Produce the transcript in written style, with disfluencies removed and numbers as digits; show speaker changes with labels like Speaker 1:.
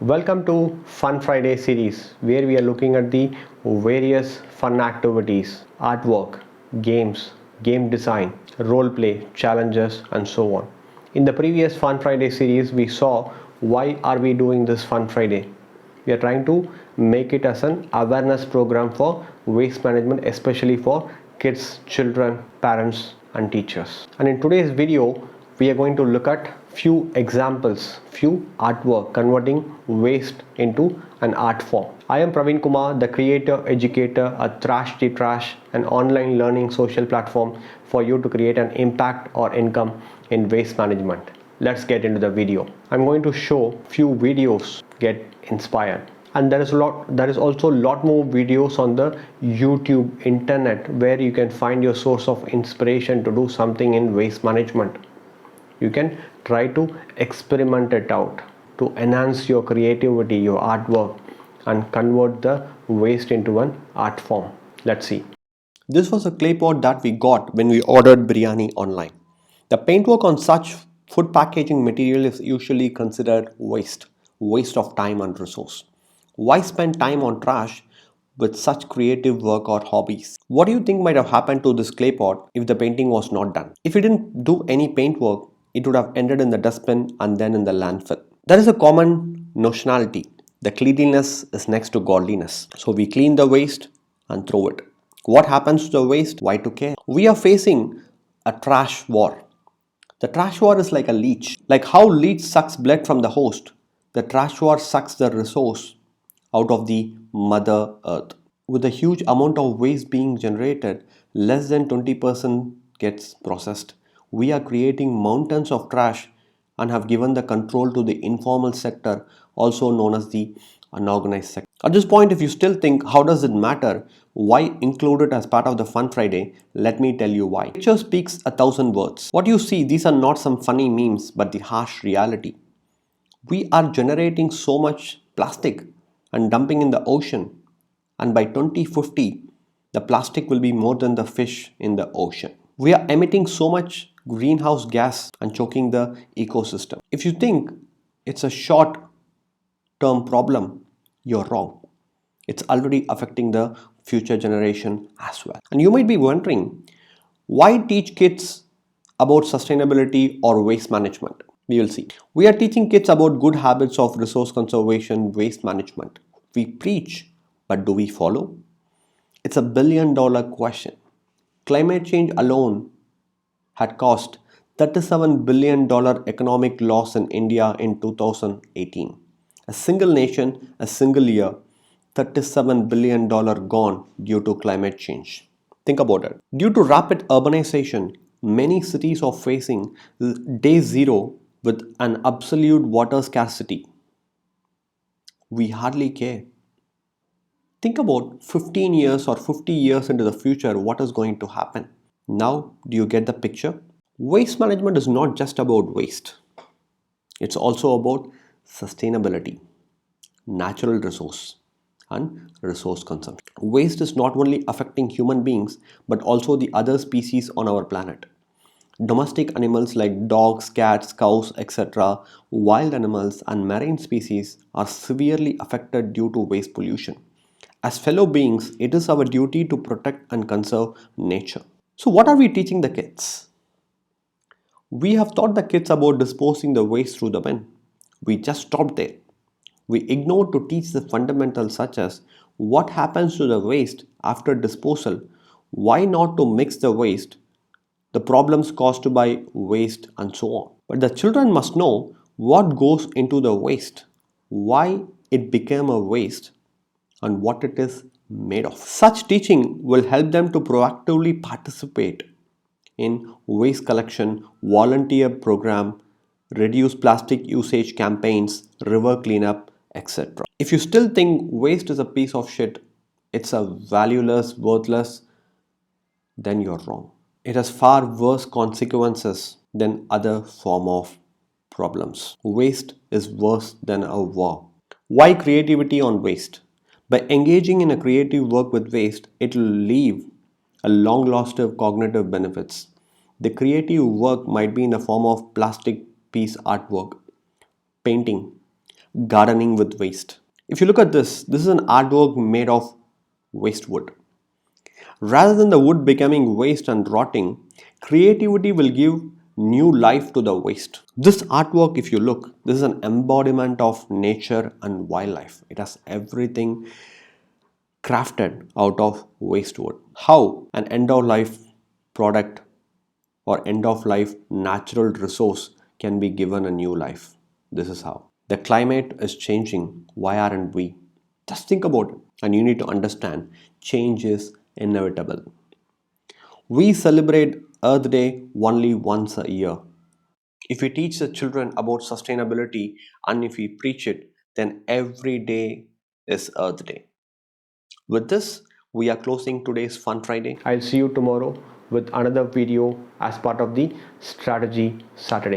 Speaker 1: Welcome to Fun Friday series where we are looking at the various fun activities, artwork, games, game design, role play, challenges and so on. In the previous Fun Friday series we saw why are we doing this Fun Friday. We are trying to make it as an awareness program for waste management, especially for kids, children, parents and teachers. And in today's video we are going to look at few examples, few artwork converting waste into an art form. I am Praveen Kumar, the creator, educator at Trash the Trash, an online learning social platform for you to create an impact or income in waste management. Let's get into the video. I'm going to show few videos, get inspired. And there is also a lot more videos on the YouTube internet where you can find your source of inspiration to do something in waste management. You can try to experiment it out to enhance your creativity, your artwork, and convert the waste into an art form. Let's see. This was a clay pot that we got when we ordered biryani online. The paintwork on such food packaging material is usually considered waste of time and resource. Why spend time on trash with such creative work or hobbies? What do you think might have happened to this clay pot if the painting was not done? If it didn't do any paint work, it would have ended in the dustbin and then in the landfill. There is a common notionality. The cleanliness is next to godliness. So we clean the waste and throw it. What happens to the waste? Why to care? We are facing a trash war. The trash war is like a leech. Like how leech sucks blood from the host, the trash war sucks the resource out of the mother earth. With a huge amount of waste being generated, less than 20% gets processed. We are creating mountains of trash and have given the control to the informal sector, also known as the unorganized sector. At this point, if you still think, how does it matter? Why include it as part of the Fun Friday? Let me tell you why. Picture speaks 1,000 words. What you see, these are not some funny memes, but the harsh reality. We are generating so much plastic and dumping in the ocean, and by 2050, the plastic will be more than the fish in the ocean. We are emitting so much greenhouse gas and choking the ecosystem. If you think it's a short term problem, you're wrong. It's already affecting the future generation as well. And you might be wondering, why teach kids about sustainability or waste management? We will see. We are teaching kids about good habits of resource conservation, waste management. We preach, but do we follow? It's $1 billion question. Climate change alone had cost $37 billion economic loss in India in 2018. A single nation, a single year, $37 billion gone due to climate change. Think about it. Due to rapid urbanization, many cities are facing day zero with an absolute water scarcity. We hardly care. Think about 15 years or 50 years into the future, what is going to happen? Now, do you get the picture? Waste management is not just about waste, it's also about sustainability, natural resource, and resource consumption. Waste is not only affecting human beings but also the other species on our planet. Domestic animals like dogs, cats, cows, etc., wild animals, and marine species are severely affected due to waste pollution. As fellow beings, it is our duty to protect and conserve nature. So, what are we teaching the kids? We have taught the kids about disposing the waste through the bin. We just stopped there. We ignored to teach the fundamentals such as what happens to the waste after disposal, why not to mix the waste, the problems caused by waste, and so on. But the children must know what goes into the waste, why it became a waste, and what it is made of. Such teaching will help them to proactively participate in waste collection, volunteer program, reduce plastic usage campaigns, river cleanup, etc. If you still think waste is a piece of shit, it's a valueless, worthless, then you're wrong. It has far worse consequences than other form of problems. Waste is worse than a war. Why creativity on waste? By engaging in a creative work with waste, it will leave a long-lasting cognitive benefits. The creative work might be in the form of plastic piece artwork, painting, gardening with waste. If you look at this is an artwork made of waste wood. Rather than the wood becoming waste and rotting, creativity will give new life to the waste. This artwork, if you look, this is an embodiment of nature and wildlife. It has everything crafted out of waste wood. How an end of life product or end of life natural resource can be given a new life. This is how. The climate is changing. Why aren't we? Just think about it. And you need to understand change is inevitable. We celebrate Earth Day only once a year. If we teach the children about sustainability and if we preach it, then every day is Earth Day. With this, we are closing today's Fun Friday. I'll see you tomorrow with another video as part of the Strategy Saturday.